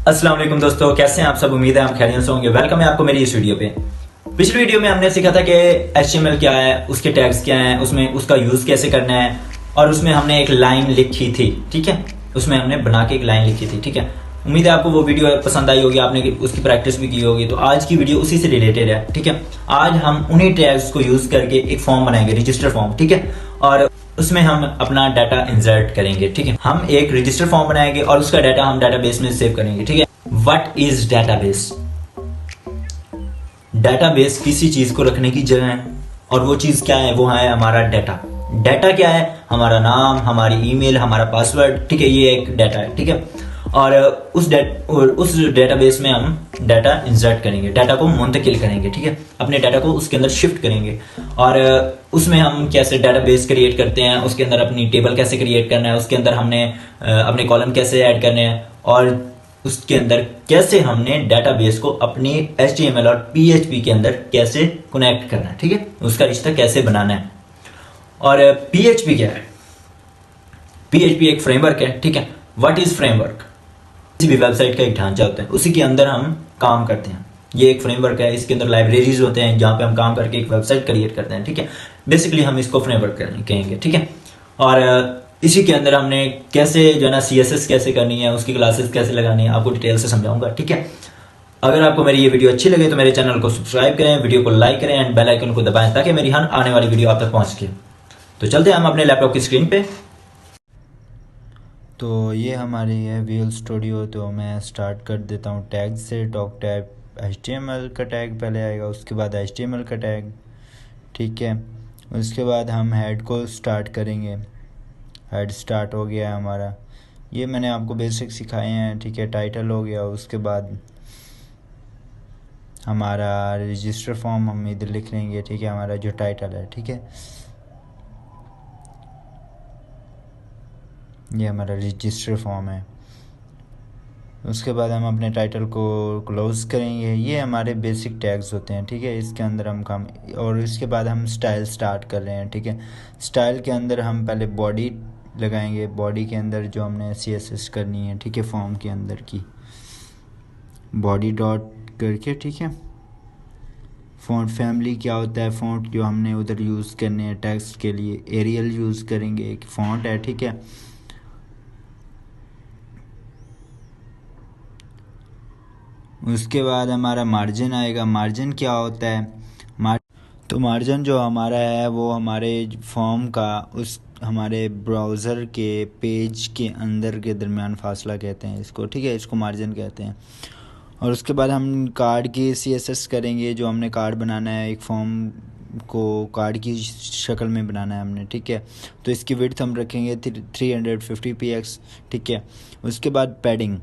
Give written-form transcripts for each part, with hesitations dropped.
अस्सलाम वालेकुम दोस्तों, कैसे हैं आप सब। उम्मीद है आप खैरियत से होंगे। वेलकम है आपको मेरी इस वीडियो पे। पिछली वीडियो में हमने सीखा था कि HTML क्या है, उसके टैग्स क्या हैं, उसमें उसका यूज कैसे करना है, और उसमें हमने एक लाइन लिखी थी। ठीक है, उसमें हमने बना के एक लाइन लिखी थी। ठीक है, उम्मीद है आपको वो वीडियो पसंद आई होगी, आपने उसकी प्रैक्टिस भी की होगी। तो आज की वीडियो उसी से रिलेटेड है। ठीक है, आज हम उन्हीं टैग्स को यूज करके एक फॉर्म बनाएंगे, रजिस्टर फॉर्म। ठीक है, और उसमें हम अपना डाटा इंसर्ट करेंगे। ठीक है, हम एक रजिस्टर फॉर्म बनाएंगे और उसका डाटा हम डाटाबेस में सेव करेंगे। ठीक है, व्हाट इज डाटाबेस। डाटाबेस किसी चीज को रखने की जगह है, और वो चीज क्या है, वो है हमारा डाटा। डाटा क्या है, हमारा नाम, हमारी ईमेल, हमारा पासवर्ड। ठीक है, ये एक डाटा है। ठीक है, और उस डेटाबेस में हम डाटा इंसर्ट करेंगे, डाटा को मुंतकिल करेंगे। ठीक है, अपने डाटा को उसके अंदर शिफ्ट करेंगे, और उसमें हम कैसे डाटाबेस क्रिएट करते हैं, उसके अंदर अपनी टेबल कैसे क्रिएट करना है, उसके अंदर हमने अपने कॉलम कैसे ऐड करने हैं, और उसके अंदर कैसे हमने डाटाबेस को अपनी HTML और PHP के अंदर कैसे कनेक्ट करना है। ठीक है, उसका रिश्ता कैसे बनाना है। और PHP क्या है, PHP एक फ्रेमवर्क है। ठीक है, व्हाट इज फ्रेमवर्क। किसी भी वेबसाइट का एक ढांचा होता है, उसी के अंदर हम काम करते हैं। ये एक फ्रेमवर्क है, इसके अंदर लाइब्रेरीज होते हैं जहाँ पे हम काम करके एक वेबसाइट क्रिएट करते हैं। ठीक है, बेसिकली हम इसको फ्रेमवर्क कहेंगे। ठीक है, और इसी के अंदर हमने कैसे जो है ना CSS कैसे करनी है, उसकी क्लासेस कैसे लगानी है, आपको डिटेल से समझाऊंगा। ठीक है, अगर आपको मेरी ये वीडियो अच्छी लगे तो मेरे चैनल को सब्सक्राइब करें, वीडियो को लाइक करें एंड बेल आइकन को दबाएं ताकि मेरी हर आने वाली वीडियो आप तक पहुंच सके। तो चलते हैं हम अपने लैपटॉप की स्क्रीन पे। तो ये हमारी है विजुअल स्टूडियो। तो मैं स्टार्ट कर देता हूँ टैग से। टॉप टैग HTML का टैग पहले आएगा, उसके बाद HTML का टैग। ठीक है, उसके बाद हम हेड को स्टार्ट करेंगे। हेड स्टार्ट हो गया है हमारा, ये मैंने आपको बेसिक सिखाए हैं। ठीक है, टाइटल हो गया, उसके बाद हमारा रजिस्टर फॉर्म हम इधर लिख लेंगे। ठीक है, हमारा जो टाइटल है। ठीक है, ये हमारा रजिस्टर फॉर्म है। उसके बाद हम अपने टाइटल को क्लोज करेंगे। ये हमारे बेसिक टैग्स होते हैं। ठीक है, इसके अंदर हम काम, और इसके बाद हम स्टाइल स्टार्ट कर रहे हैं। ठीक है, स्टाइल के अंदर हम पहले बॉडी लगाएंगे। बॉडी के अंदर जो हमने CSS करनी है। ठीक है, फॉर्म के अंदर की बॉडी डॉट करके। ठीक है, फ़ॉन्ट फैमिली क्या होता है, फ़ॉन्ट जो हमने उधर यूज़ करने हैं टेक्स्ट के लिए, एरियल यूज़ करेंगे, एक फ़ॉन्ट है। ठीक है, उसके बाद हमारा मार्जिन आएगा। मार्जिन क्या होता है, तो मार्जिन जो हमारा है वो हमारे फॉर्म का उस हमारे ब्राउज़र के पेज के अंदर के दरमियान फासला कहते हैं इसको। ठीक है, इसको मार्जिन कहते हैं। और उसके बाद हम कार्ड की CSS करेंगे। जो हमने कार्ड बनाना है, एक फॉर्म को कार्ड की शक्ल में बनाना है हमने। ठीक है, तो इसकी विड्थ हम रखेंगे 350 px। ठीक है, उसके बाद पैडिंग।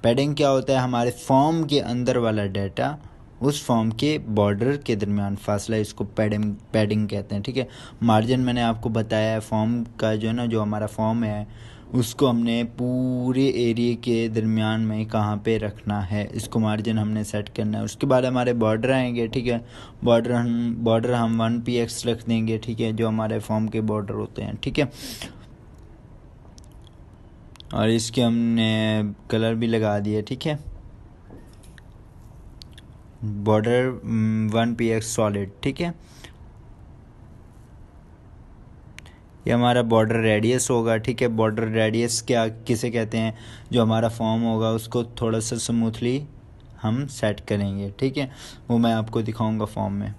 पैडिंग क्या होता है, हमारे फॉर्म के अंदर वाला डाटा उस फॉर्म के बॉर्डर के दरमियान फासला, इसको पैडिंग कहते हैं। ठीक है, मार्जिन मैंने आपको बताया है, फॉर्म का जो है ना, जो हमारा फॉर्म है उसको हमने पूरे एरिया के दरमियान में कहाँ पे रखना है, इसको मार्जिन हमने सेट करना है। उसके बाद हमारे बॉर्डर आएंगे। ठीक है, बॉर्डर हम 1 px रख देंगे। ठीक है, जो हमारे फॉर्म के बॉर्डर होते हैं। ठीक है, और इसके हमने कलर भी लगा दिए। ठीक है, बॉर्डर 1 px सॉलिड। ठीक है, ये हमारा बॉर्डर रेडियस होगा। ठीक है, बॉर्डर रेडियस क्या किसे कहते हैं, जो हमारा फॉर्म होगा उसको थोड़ा सा स्मूथली हम सेट करेंगे। ठीक है, वो मैं आपको दिखाऊंगा फॉर्म में।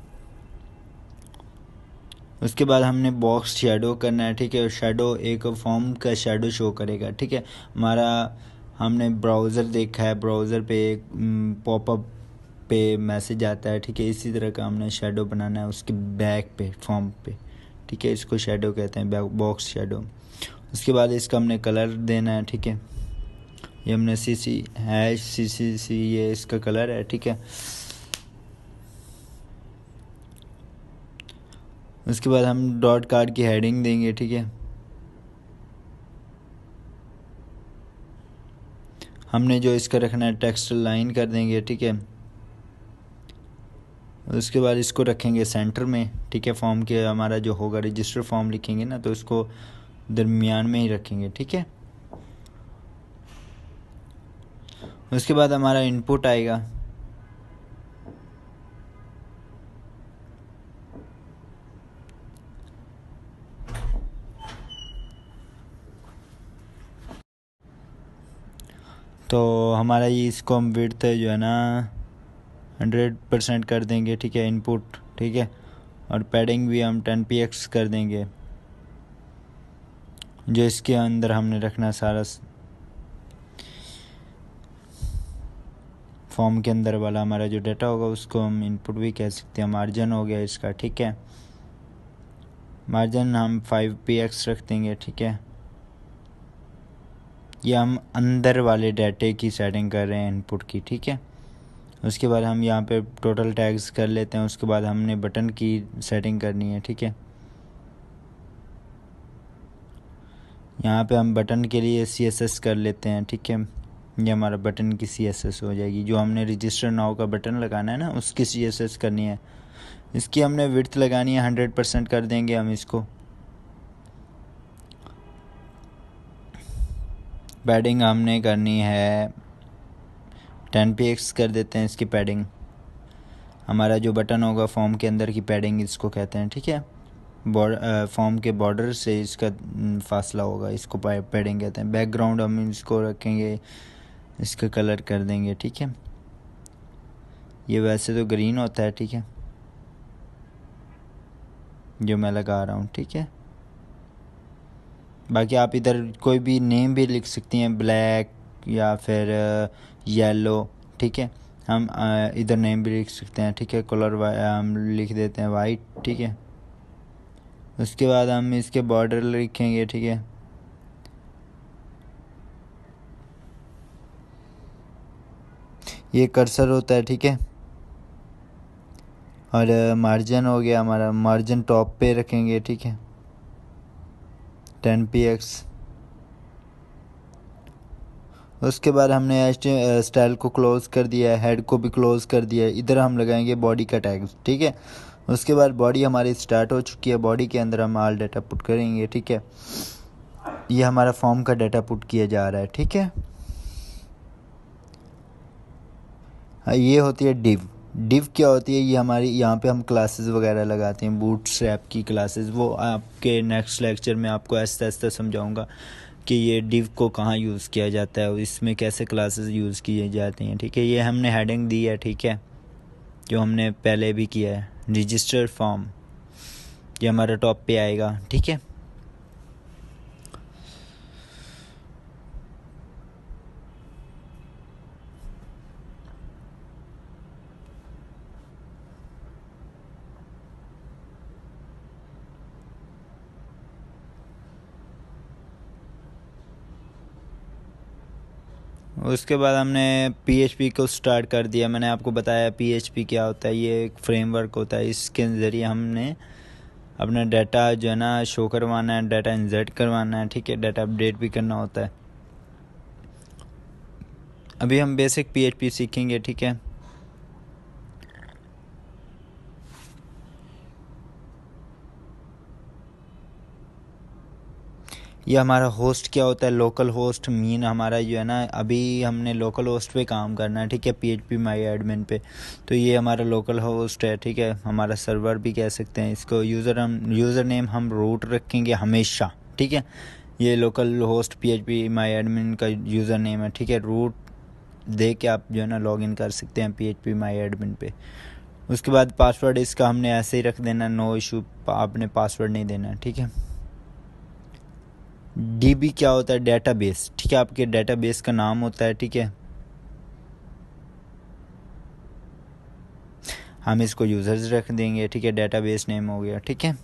उसके बाद हमने बॉक्स शेडो करना है। ठीक है, शेडो एक फॉर्म का शेडो शो करेगा। ठीक है, हमारा हमने ब्राउज़र देखा है, ब्राउज़र पे एक पॉपअप पे मैसेज आता है। ठीक है, इसी तरह का हमने शेडो बनाना है उसके बैक पे, फॉर्म पे। ठीक है, इसको शेडो कहते हैं, बॉक्स शेडो। उसके बाद इसका हमने कलर देना है। ठीक है, ये हमने CC ये इसका कलर है। ठीक है, उसके बाद हम डॉट कार्ड की हेडिंग देंगे। ठीक है, हमने जो इसका रखना है टेक्स्ट लाइन कर देंगे। ठीक है, उसके बाद इसको रखेंगे सेंटर में। ठीक है, फॉर्म के हमारा जो होगा रजिस्टर फॉर्म लिखेंगे ना, तो इसको दरमियान में ही रखेंगे। ठीक है, उसके बाद हमारा इनपुट आएगा। तो हमारा ये इसको हम विड्थ जो है ना 100% कर देंगे, ठीक है, इनपुट, ठीक है। और पैडिंग भी हम 10px कर देंगे, जो इसके अंदर हमने रखना सारा फॉर्म के अंदर वाला हमारा जो डाटा होगा उसको हम इनपुट भी कह सकते हैं। मार्जिन हो गया इसका, ठीक है, मार्जिन हम 5px रख देंगे, ठीक है। ये हम अंदर वाले डाटे की सेटिंग कर रहे हैं इनपुट की, ठीक है। उसके बाद हम यहाँ पे टोटल टैग्स कर लेते हैं। उसके बाद हमने बटन की सेटिंग करनी है, ठीक है। यहाँ पे हम बटन के लिए CSS कर लेते हैं, ठीक है। ये हमारा बटन की CSS हो जाएगी। जो हमने रजिस्टर नाउ का बटन लगाना है ना, उसकी CSS करनी है। इसकी हमने विड्थ लगानी है 100% कर देंगे हम इसको। पैडिंग हमने करनी है 10px कर देते हैं इसकी पैडिंग। हमारा जो बटन होगा फॉर्म के अंदर की पैडिंग इसको कहते हैं, ठीक है। फॉर्म के बॉर्डर से इसका फासला होगा, इसको पैडिंग कहते हैं। बैकग्राउंड हम इसको रखेंगे, इसका कलर कर देंगे, ठीक है। ये वैसे तो ग्रीन होता है, ठीक है, जो मैं लगा रहा हूँ, ठीक है। बाकी आप इधर कोई भी नेम भी लिख सकती हैं, ब्लैक या फिर येलो, ठीक है। हम इधर नेम भी लिख सकते हैं, ठीक है। कलर हम लिख देते हैं वाइट, ठीक है। उसके बाद हम इसके बॉर्डर लिखेंगे, ठीक है। ये कर्सर होता है, ठीक है। और मार्जिन हो गया हमारा, मार्जिन टॉप पे रखेंगे, ठीक है, 10px। उसके बाद हमने स्टाइल को क्लोज कर दिया है, हेड को भी क्लोज कर दिया है। इधर हम लगाएंगे बॉडी का टैग, ठीक है। उसके बाद बॉडी हमारी स्टार्ट हो चुकी है। बॉडी के अंदर हम ऑल डाटा पुट करेंगे, ठीक है। ये हमारा फॉर्म का डाटा पुट किया जा रहा है, ठीक है। ये होती है डिव। डिव क्या होती है? ये हमारी यहाँ पे हम क्लासेस वगैरह लगाते हैं, बूटस्ट्रैप की क्लासेस। वो आपके नेक्स्ट लेक्चर में आपको ऐसा ऐसा समझाऊंगा कि ये डिव को कहाँ यूज़ किया जाता है, इसमें कैसे क्लासेस यूज़ किए जाते हैं, ठीक है। ये हमने हेडिंग दी है, ठीक है, जो हमने पहले भी किया है, रजिस्टर फॉर्म। ये हमारा टॉप पे आएगा, ठीक है। उसके बाद हमने PHP को स्टार्ट कर दिया। मैंने आपको बताया PHP क्या होता है। ये एक फ्रेमवर्क होता है, इसके ज़रिए हमने अपना डाटा जो है ना शो करवाना है, डाटा इंसर्ट करवाना है, ठीक है, डाटा अपडेट भी करना होता है। अभी हम बेसिक PHP सीखेंगे, ठीक है। ये हमारा होस्ट क्या होता है? लोकल होस्ट मीन हमारा जो है ना, अभी हमने लोकल होस्ट पे काम करना है, ठीक है, PHP माई एडमिन पे। तो ये हमारा लोकल होस्ट है, ठीक है, हमारा सर्वर भी कह सकते हैं इसको। यूज़र नेम हम रूट रखेंगे हमेशा, ठीक है। ये लोकल होस्ट PHP माई एडमिन का यूज़र नेम है, ठीक है। रूट दे के आप जो है ना लॉग इन कर सकते हैं PHP माई एडमिन पे। उसके बाद पासवर्ड इसका हमने ऐसे ही रख देना, नो इशू, आपने पासवर्ड नहीं देना, ठीक है। DB क्या होता है? डेटाबेस, ठीक है, आपके डेटाबेस का नाम होता है, ठीक है। हम इसको यूजर्स रख देंगे, ठीक है, डेटाबेस नेम हो गया, ठीक है।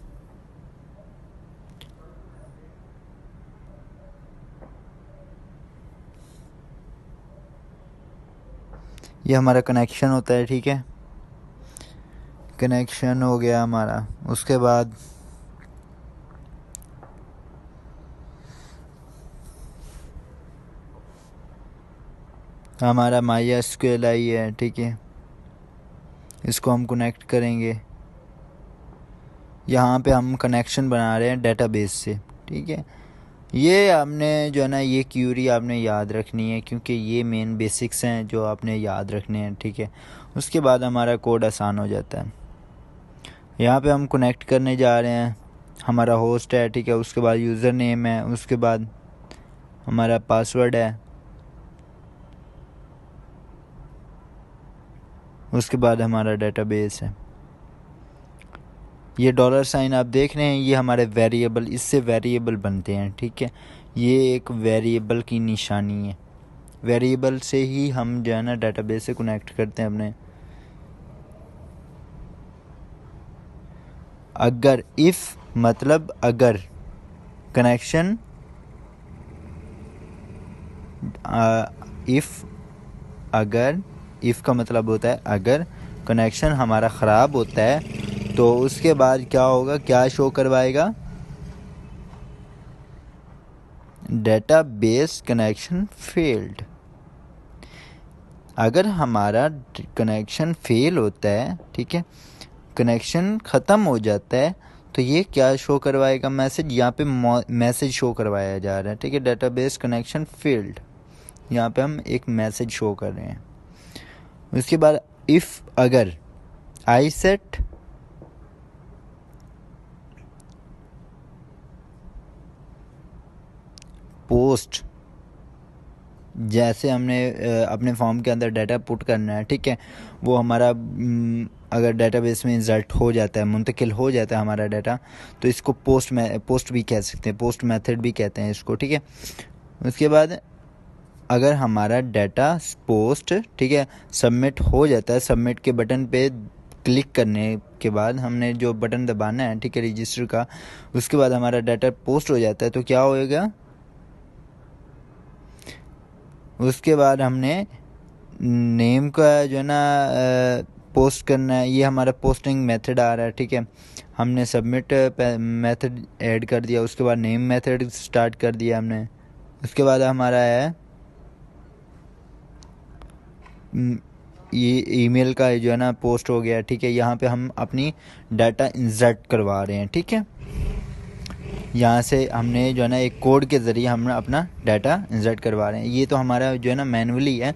ये हमारा कनेक्शन होता है, ठीक है, कनेक्शन हो गया हमारा। उसके बाद हमारा MySQL आई है, ठीक है, इसको हम कनेक्ट करेंगे। यहाँ पे हम कनेक्शन बना रहे हैं डेटाबेस से, ठीक है। ये आपने जो है ना ये क्यूरी आपने याद रखनी है, क्योंकि ये मेन बेसिक्स हैं जो आपने याद रखने हैं, ठीक है। उसके बाद हमारा कोड आसान हो जाता है। यहाँ पे हम कनेक्ट करने जा रहे हैं, हमारा होस्ट है, ठीक है। उसके बाद यूज़र नेम है, उसके बाद हमारा पासवर्ड है, उसके बाद हमारा डेटाबेस है। ये डॉलर साइन आप देख रहे हैं, ये हमारे वेरिएबल, इससे वेरिएबल बनते हैं, ठीक है। ये एक वेरिएबल की निशानी है, वेरिएबल से ही हम जो है ना डेटाबेस से कनेक्ट करते हैं अपने। अगर, इफ़ मतलब अगर, कनेक्शन, इफ़ अगर, इफ़ का मतलब होता है अगर कनेक्शन हमारा ख़राब होता है तो उसके बाद क्या होगा, क्या शो करवाएगा, डेटाबेस कनेक्शन फेल्ड। अगर हमारा कनेक्शन फेल होता है, ठीक है, कनेक्शन ख़त्म हो जाता है, तो ये क्या शो करवाएगा, मैसेज। यहाँ पे मैसेज शो करवाया जा रहा है, ठीक है, डेटाबेस कनेक्शन फेल्ड। यहाँ पे हम एक मैसेज शो कर रहे हैं। उसके बाद इफ़ अगर, आई सेट पोस्ट, जैसे हमने अपने फॉर्म के अंदर डाटा पुट करना है, ठीक है, वो हमारा अगर डेटाबेस में इंसर्ट हो जाता है, मुंतकिल हो जाता है हमारा डाटा, तो इसको पोस्ट भी कह सकते हैं, पोस्ट मेथड भी कहते हैं इसको, ठीक है। उसके बाद अगर हमारा डाटा पोस्ट, ठीक है, सबमिट हो जाता है, सबमिट के बटन पे क्लिक करने के बाद हमने जो बटन दबाना है, ठीक है, रजिस्टर का, उसके बाद हमारा डाटा पोस्ट हो जाता है, तो क्या होएगा, उसके बाद हमने नेम का जो है ना पोस्ट करना है। ये हमारा पोस्टिंग मेथड आ रहा है, ठीक है। हमने सबमिट मेथड ऐड कर दिया, उसके बाद नेम मेथड स्टार्ट कर दिया हमने। उसके बाद हमारा है ये ईमेल का जो है ना पोस्ट हो गया, ठीक है। यहाँ पे हम अपनी डाटा इंसर्ट करवा रहे हैं, ठीक है। यहाँ से हमने जो है ना एक कोड के ज़रिए हम अपना डाटा इंसर्ट करवा रहे हैं। ये तो हमारा जो है ना मैनुअली है।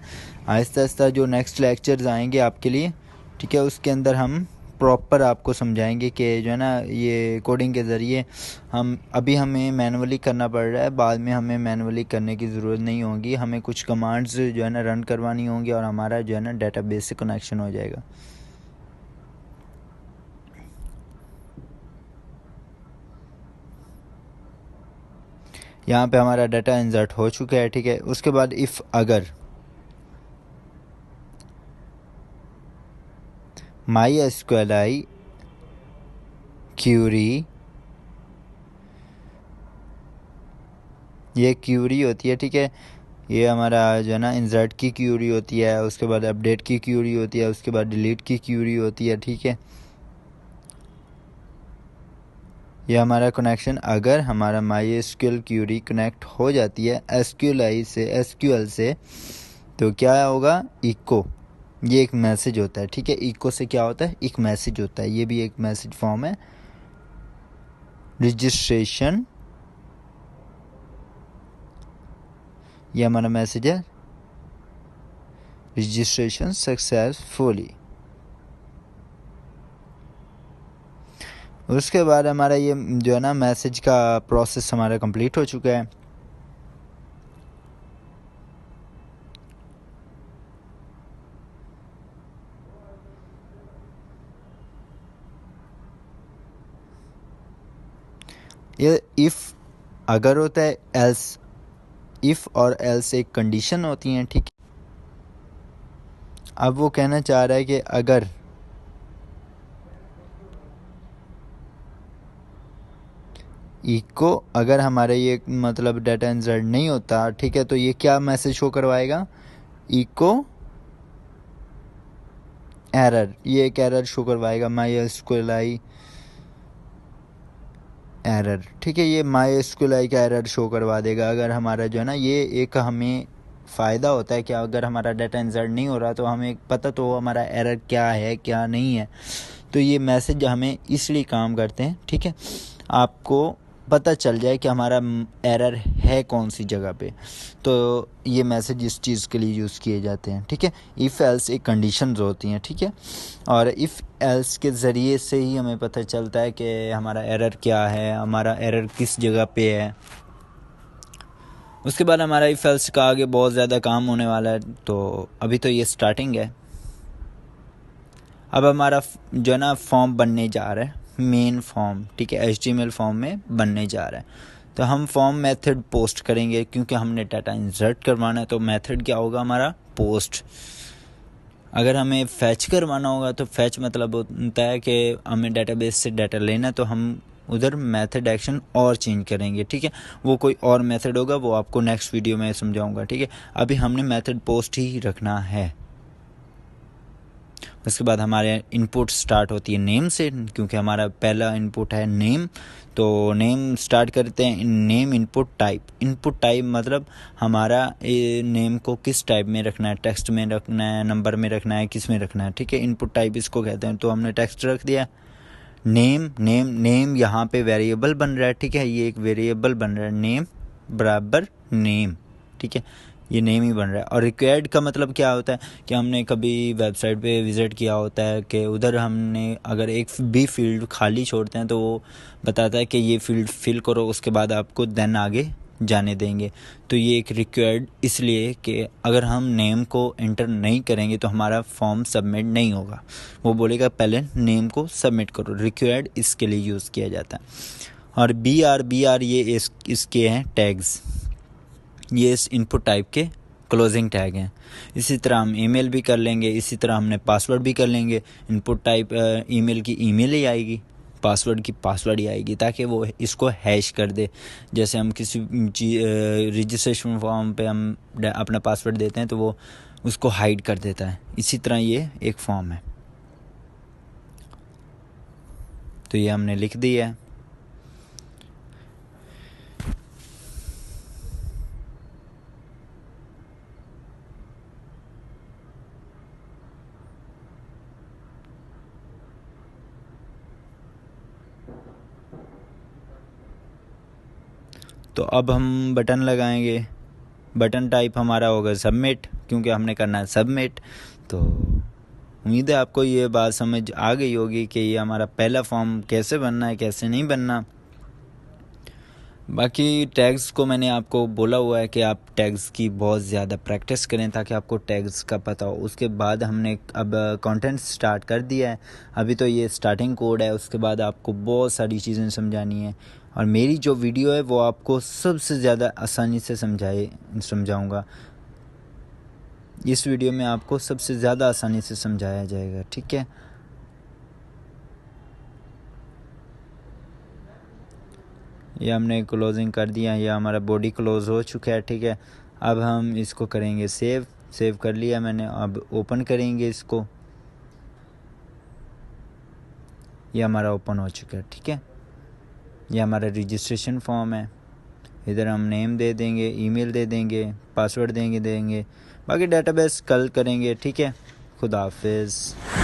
आहिस्ता आहिस्ता जो नेक्स्ट लेक्चर्स आएंगे आपके लिए, ठीक है, उसके अंदर हम प्रॉपर आपको समझाएंगे कि जो है ना ये कोडिंग के ज़रिए हम अभी हमें मैनुअली करना पड़ रहा है, बाद में हमें मैनुअली करने की ज़रूरत नहीं होगी। हमें कुछ कमांड्स जो है ना रन करवानी होंगी और हमारा जो है ना डेटाबेस से कनेक्शन हो जाएगा। यहाँ पे हमारा डाटा इंसर्ट हो चुका है, ठीक है। उसके बाद इफ़ अगर MySQLi क्यूरी, ये क्यूरी होती है, ठीक है। ये हमारा जो है ना इंसर्ट की क्यूरी होती है, उसके बाद अपडेट की क्यूरी होती है, उसके बाद डिलीट की क्यूरी होती है, ठीक है। ये हमारा कनेक्शन, अगर हमारा MySQL क्यूरी कनेक्ट हो जाती है SQL से, तो क्या होगा, इको, ये एक मैसेज होता है, ठीक है। इको से क्या होता है, एक मैसेज होता है। ये भी एक मैसेज फॉर्म है। रजिस्ट्रेशन, ये हमारा मैसेज है, रजिस्ट्रेशन सक्सेसफुली। उसके बाद हमारा ये जो है ना मैसेज का प्रोसेस हमारा कंप्लीट हो चुका है। ये इफ़ अगर होता है, एल्स, इफ़ और एल्स एक कंडीशन होती हैं, ठीक। अब वो कहना चाह रहा है कि अगर इको, अगर हमारे ये मतलब डाटा इंसर्ट नहीं होता, ठीक है, तो ये क्या मैसेज शो करवाएगा, इको एरर, ये एक एरर शो करवाएगा, MySQLi एरर, ठीक है। ये MySQLi का एरर शो करवा देगा अगर हमारा जो है ना, ये एक हमें फ़ायदा होता है कि अगर हमारा डाटा इंसर्ट नहीं हो रहा तो हमें पता तो हमारा एरर क्या है क्या नहीं है। तो ये मैसेज हमें इसलिए काम करते हैं, ठीक है। आपको पता चल जाए कि हमारा एरर है कौन सी जगह पे, तो ये मैसेज इस चीज़ के लिए यूज़ किए जाते हैं। ठीक है, इफ़ एल्स एक कंडीशंस होती हैं। ठीक है, और इफ़ एल्स के ज़रिए से ही हमें पता चलता है कि हमारा एरर क्या है, हमारा एरर किस जगह पे है। उसके बाद हमारा इफ़ एल्स का आगे बहुत ज़्यादा काम होने वाला है, तो अभी तो ये स्टार्टिंग है। अब हमारा जो है ना फॉर्म बनने जा रहा है, मेन फॉर्म। ठीक है, HTML फॉर्म में बनने जा रहा है। तो हम फॉर्म मेथड पोस्ट करेंगे, क्योंकि हमने डाटा इंसर्ट करवाना है। तो मेथड क्या होगा हमारा? पोस्ट। अगर हमें फैच करवाना होगा तो फैच मतलब होता है कि हमें डेटाबेस से डाटा लेना, तो हम उधर मेथड एक्शन और चेंज करेंगे। ठीक है, वो कोई और मेथड होगा, वो आपको नेक्स्ट वीडियो में समझाऊंगा। ठीक है, अभी हमने मेथड पोस्ट ही रखना है। उसके बाद हमारे इनपुट स्टार्ट होती है नेम से, क्योंकि हमारा पहला इनपुट है नेम। तो नेम स्टार्ट करते हैं name input type. Input type मतलब हमारा नेम को किस टाइप में रखना है, टेक्स्ट में रखना है, नंबर में रखना है, किस में रखना है। ठीक है, इनपुट टाइप इसको कहते हैं। तो हमने टेक्स्ट रख दिया। नेम नेम नेम यहाँ पे वेरिएबल बन रहा है। ठीक है, ये एक वेरिएबल बन रहा है, नेम बराबर नेम। ठीक है, ये नेम ही बन रहा है। और रिक्वायर्ड का मतलब क्या होता है कि हमने कभी वेबसाइट पे विज़िट किया होता है कि उधर हमने अगर एक भी फील्ड खाली छोड़ते हैं तो वो बताता है कि ये फील्ड फिल करो, उसके बाद आपको देन आगे जाने देंगे। तो ये एक रिक्वायर्ड इसलिए कि अगर हम नेम को एंटर नहीं करेंगे तो हमारा फॉर्म सबमिट नहीं होगा। वो बोलेगा पहले नेम को सबमिट करो। रिक्वायर्ड इसके लिए यूज़ किया जाता है। और बी आर ये इसके हैं टैग्स। ये इस इनपुट टाइप के क्लोजिंग टैग हैं। इसी तरह हम ईमेल भी कर लेंगे, इसी तरह हमने पासवर्ड भी कर लेंगे। इनपुट टाइप ईमेल की ईमेल ही आएगी, पासवर्ड की पासवर्ड ही आएगी, ताकि वो इसको हैश कर दे। जैसे हम किसी रजिस्ट्रेशन फॉर्म पे हम अपना पासवर्ड देते हैं तो वो उसको हाइड कर देता है। इसी तरह ये एक फॉर्म है। तो ये हमने लिख दिया है। तो अब हम बटन लगाएंगे। बटन टाइप हमारा होगा सबमिट, क्योंकि हमने करना है सबमिट। तो उम्मीद है आपको ये बात समझ आ गई होगी कि ये हमारा पहला फॉर्म कैसे बनना है, कैसे नहीं बनना। बाकी टैग्स को मैंने आपको बोला हुआ है कि आप टैग्स की बहुत ज़्यादा प्रैक्टिस करें ताकि आपको टैग्स का पता हो। उसके बाद हमने अब कंटेंट स्टार्ट कर दिया है। अभी तो ये स्टार्टिंग कोड है, उसके बाद आपको बहुत सारी चीज़ें समझानी है। और मेरी जो वीडियो है वो आपको सबसे ज़्यादा आसानी से समझाऊंगा। इस वीडियो में आपको सबसे ज़्यादा आसानी से समझाया जाएगा। ठीक है, ये हमने क्लोजिंग कर दिया, ये हमारा बॉडी क्लोज हो चुका है। ठीक है, अब हम इसको करेंगे सेव कर लिया मैंने। अब ओपन करेंगे इसको, ये हमारा ओपन हो चुका है। ठीक है, ये हमारा रजिस्ट्रेशन फॉर्म है। इधर हम नेम दे देंगे, ईमेल दे देंगे, पासवर्ड देंगे। बाकी डेटाबेस कल करेंगे। ठीक है, खुदा हाफिज़।